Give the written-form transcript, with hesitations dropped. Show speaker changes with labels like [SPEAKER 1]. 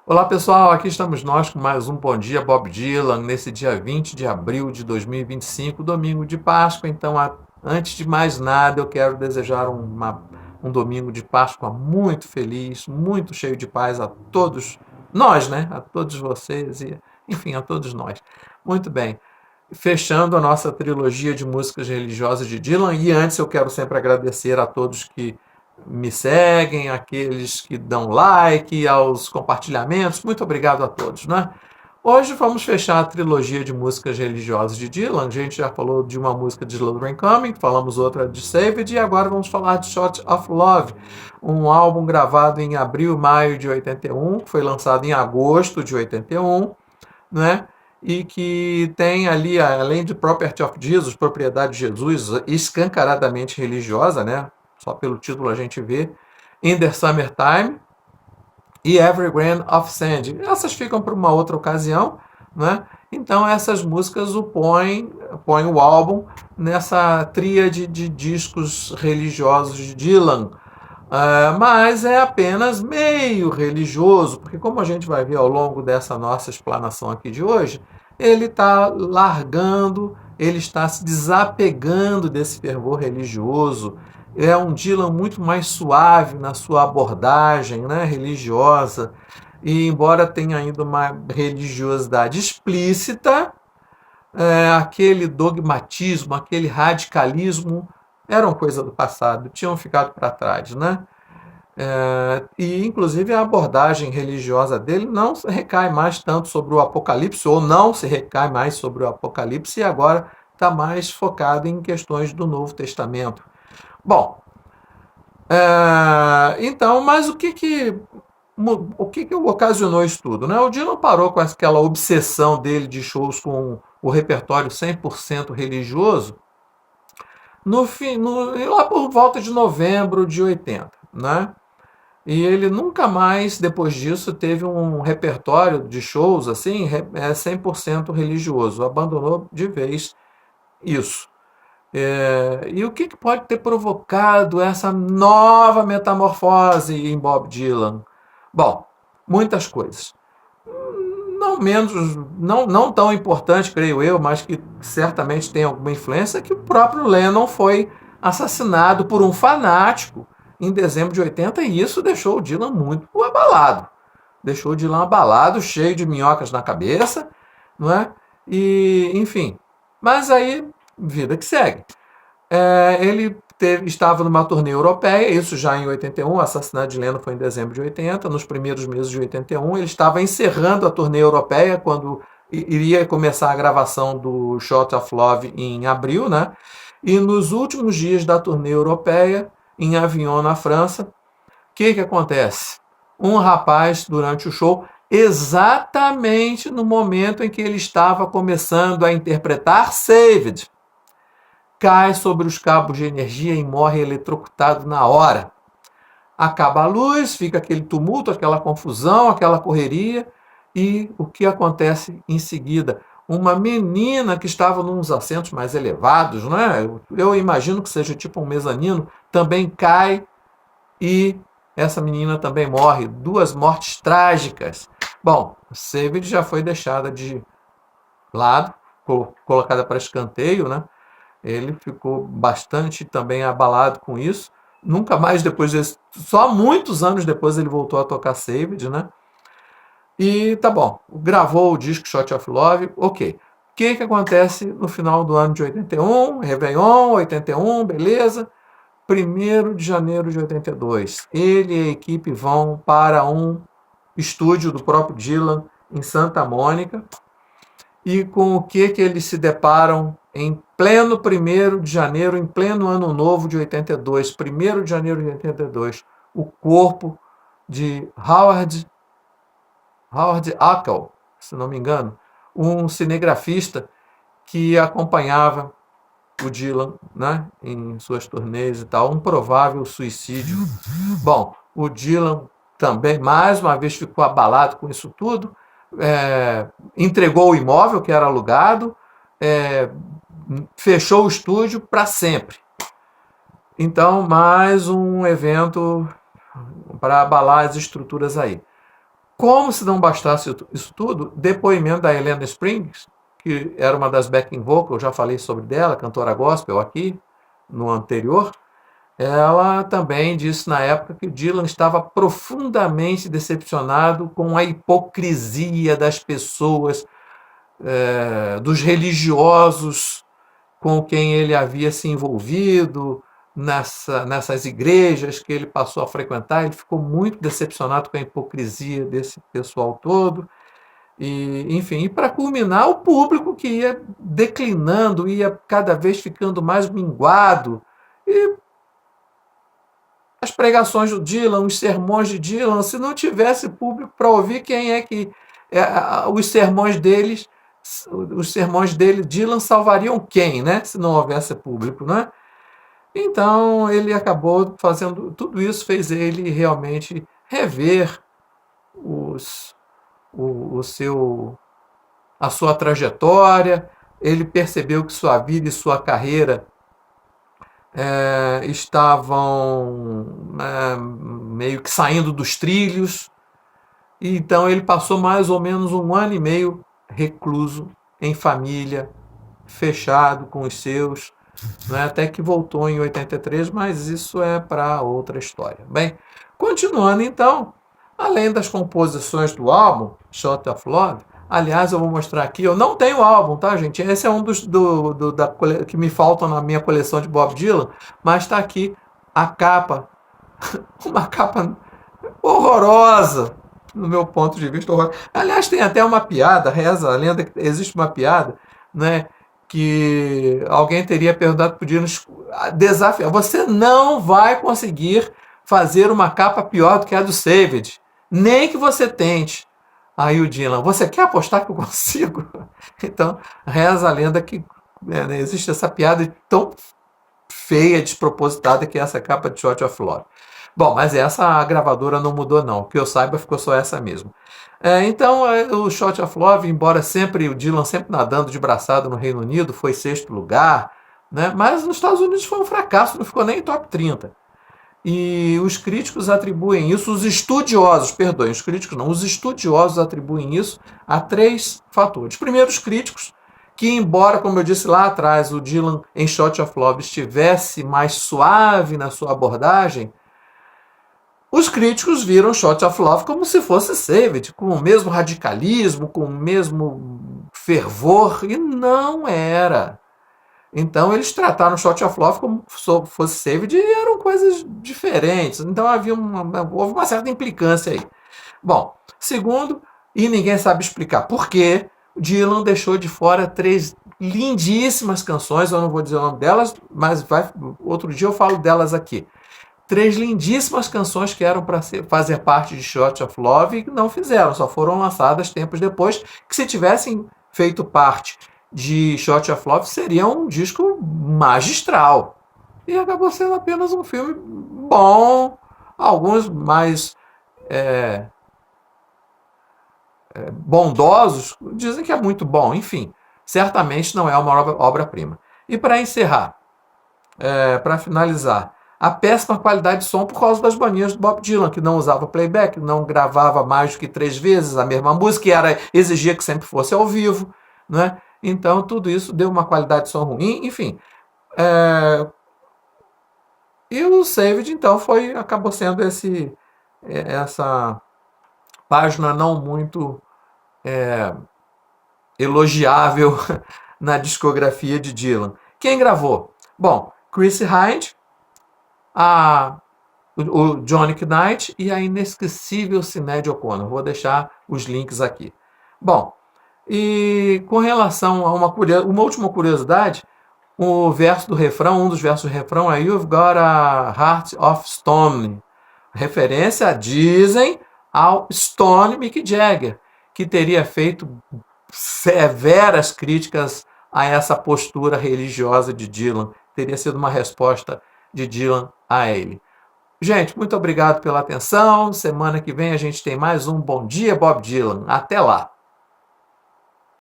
[SPEAKER 1] Olá pessoal, aqui estamos nós com mais um Bom Dia Bob Dylan, nesse dia 20 de abril de 2025, domingo de Páscoa. Então, antes de mais nada, eu quero desejar um domingo de Páscoa muito feliz, muito cheio de paz a todos nós, né? A todos vocês e, enfim, a todos nós. Muito bem. Fechando a nossa trilogia de músicas religiosas de Dylan, e antes eu quero sempre agradecer a todos que me seguem, aqueles que dão like, aos compartilhamentos. Muito obrigado a todos, né? Hoje vamos fechar a trilogia de músicas religiosas de Dylan. A gente já falou de uma música de Slow Rain Coming, falamos outra de Saved, e agora vamos falar de Shot of Love, um álbum gravado em abril, maio de 81, que foi lançado em agosto de 81, né? E que tem ali, além de Property of Jesus, Propriedade de Jesus, escancaradamente religiosa, né? Só pelo título a gente vê, In the Summertime e Every Grain of Sand. Essas ficam para uma outra ocasião, né? Então essas músicas põem o álbum nessa tríade de discos religiosos de Dylan. Mas é apenas meio religioso, porque como a gente vai ver ao longo dessa nossa explanação aqui de hoje, ele está largando, ele está se desapegando desse fervor religioso. É um Dylan muito mais suave na sua abordagem, né, religiosa, e embora tenha ainda uma religiosidade explícita, aquele dogmatismo, aquele radicalismo eram coisa do passado, tinham ficado para trás, né? E inclusive a abordagem religiosa dele não recai mais tanto sobre o Apocalipse, ou não se recai mais sobre o Apocalipse, e agora está mais focado em questões do Novo Testamento. Bom, então, mas o que ocasionou isso tudo? Né? O Dylan parou com aquela obsessão dele de shows com o repertório 100% religioso lá por volta de novembro de 80, né? E ele nunca mais, depois disso, teve um repertório de shows assim, 100% religioso. Abandonou de vez isso. E o que pode ter provocado essa nova metamorfose em Bob Dylan? Bom, muitas coisas. Não menos, não tão importante, creio eu, mas que certamente tem alguma influência, que o próprio Lennon foi assassinado por um fanático em dezembro de 80, e isso deixou o Dylan muito abalado. Deixou o Dylan abalado, cheio de minhocas na cabeça, não é? E, enfim. Mas aí, vida que segue. Estava numa turnê europeia, isso já em 81, o assassinato de Lennon foi em dezembro de 80, nos primeiros meses de 81, ele estava encerrando a turnê europeia quando iria começar a gravação do Shot of Love em abril, né? E nos últimos dias da turnê europeia, em Avignon, na França, o que acontece? Um rapaz, durante o show, exatamente no momento em que ele estava começando a interpretar Saved, cai sobre os cabos de energia e morre eletrocutado na hora. Acaba a luz, fica aquele tumulto, aquela confusão, aquela correria, e o que acontece em seguida? Uma menina que estava nos assentos mais elevados, né? Eu imagino que seja tipo um mezanino, também cai e essa menina também morre. Duas mortes trágicas. Bom, Saved já foi deixada de lado, colocada para escanteio, né? Ele ficou bastante também abalado com isso. Nunca mais depois desse, só muitos anos depois ele voltou a tocar Saved, né? E tá bom, gravou o disco Shot of Love, ok. O que acontece no final do ano de 81? Réveillon, 81, beleza. 1º de janeiro de 82, ele e a equipe vão para um estúdio do próprio Dylan em Santa Mônica, e com o que eles se deparam em pleno 1º de janeiro, em pleno ano novo de 82, 1º de janeiro de 82, o corpo de Howard Ackel, se não me engano, um cinegrafista que acompanhava o Dylan, né, em suas turnês e tal, um provável suicídio. Bom, o Dylan também, mais uma vez, ficou abalado com isso tudo, entregou o imóvel que era alugado, fechou o estúdio para sempre. Então, mais um evento para abalar as estruturas aí. Como se não bastasse isso tudo, depoimento da Helena Springs, que era uma das backing vocals, eu já falei sobre dela, cantora gospel aqui, no anterior. Ela também disse na época que o Dylan estava profundamente decepcionado com a hipocrisia das pessoas, dos religiosos com quem ele havia se envolvido, nessas igrejas que ele passou a frequentar. Ele ficou muito decepcionado com a hipocrisia desse pessoal todo. E, enfim, e para culminar, o público que ia declinando, ia cada vez ficando mais minguado. E as pregações do Dylan, os sermões de Dylan, se não tivesse público para ouvir, quem é que os sermões deles, os sermões dele, Dylan salvariam quem, né? Se não houvesse público, né? Então ele acabou fazendo tudo isso, fez ele realmente rever os, o seu, a sua trajetória. Ele percebeu que sua vida e sua carreira estavam meio que saindo dos trilhos. E então ele passou mais ou menos 1 ano e meio recluso, em família, fechado com os seus, né, até que voltou em 83, mas isso é para outra história. Bem, continuando então, além das composições do álbum, Shot of Love, aliás, eu vou mostrar aqui, eu não tenho álbum, tá, gente? Esse é um dos que me faltam na minha coleção de Bob Dylan, mas está aqui a capa, uma capa horrorosa, no meu ponto de vista, horrorosa. Aliás, tem até uma piada, reza a lenda, que existe uma piada, né, que alguém teria perguntado para o Dylan, desafiar, você não vai conseguir fazer uma capa pior do que a do Saved, nem que você tente. Aí o Dylan, você quer apostar que eu consigo? Então, reza a lenda que existe essa piada tão feia, despropositada, que é essa capa de Shot of Love. Bom, mas essa a gravadora não mudou não, que eu saiba ficou só essa mesmo. Então, o Shot of Love, embora sempre o Dylan sempre nadando de braçada no Reino Unido, foi 6º lugar, né? Mas nos Estados Unidos foi um fracasso, não ficou nem em top 30. E os críticos atribuem isso, os estudiosos, perdoem, os críticos não, os estudiosos atribuem isso a 3 fatores. Primeiro, os críticos, que embora, como eu disse lá atrás, o Dylan em Shot of Love estivesse mais suave na sua abordagem, os críticos viram Shot of Love como se fosse Saved, com o mesmo radicalismo, com o mesmo fervor, e não era. Então eles trataram Shot of Love como se fosse Saved e eram coisas diferentes. Então houve uma certa implicância aí. Bom, segundo, e ninguém sabe explicar por quê, Dylan deixou de fora 3 lindíssimas canções, eu não vou dizer o nome delas, mas outro dia eu falo delas aqui. 3 lindíssimas canções que eram para fazer parte de Shot of Love e não fizeram, só foram lançadas tempos depois, que se tivessem feito parte de Shot of Love seria um disco magistral. E acabou sendo apenas um filme bom, alguns mais bondosos dizem que é muito bom, enfim, certamente não é uma obra-prima. E para encerrar, para finalizar, a péssima qualidade de som por causa das manias do Bob Dylan, que não usava playback, não gravava mais do que 3 vezes a mesma música, e exigia que sempre fosse ao vivo, né? Então tudo isso deu uma qualidade de som ruim, enfim. E o Saved, então, acabou sendo essa página não muito elogiável na discografia de Dylan. Quem gravou? Bom, Chris Hind, o Johnny Knight e a inesquecível Sinéad O'Connor. Vou deixar os links aqui. Bom, e com relação a uma última curiosidade, o verso do refrão, um dos versos do refrão é You've Got a Heart of Stone. Referência, dizem, ao Stone Mick Jagger, que teria feito severas críticas a essa postura religiosa de Dylan. Teria sido uma resposta de Dylan a ele. Gente, muito obrigado pela atenção. Semana que vem a gente tem mais um Bom Dia Bob Dylan. Até lá!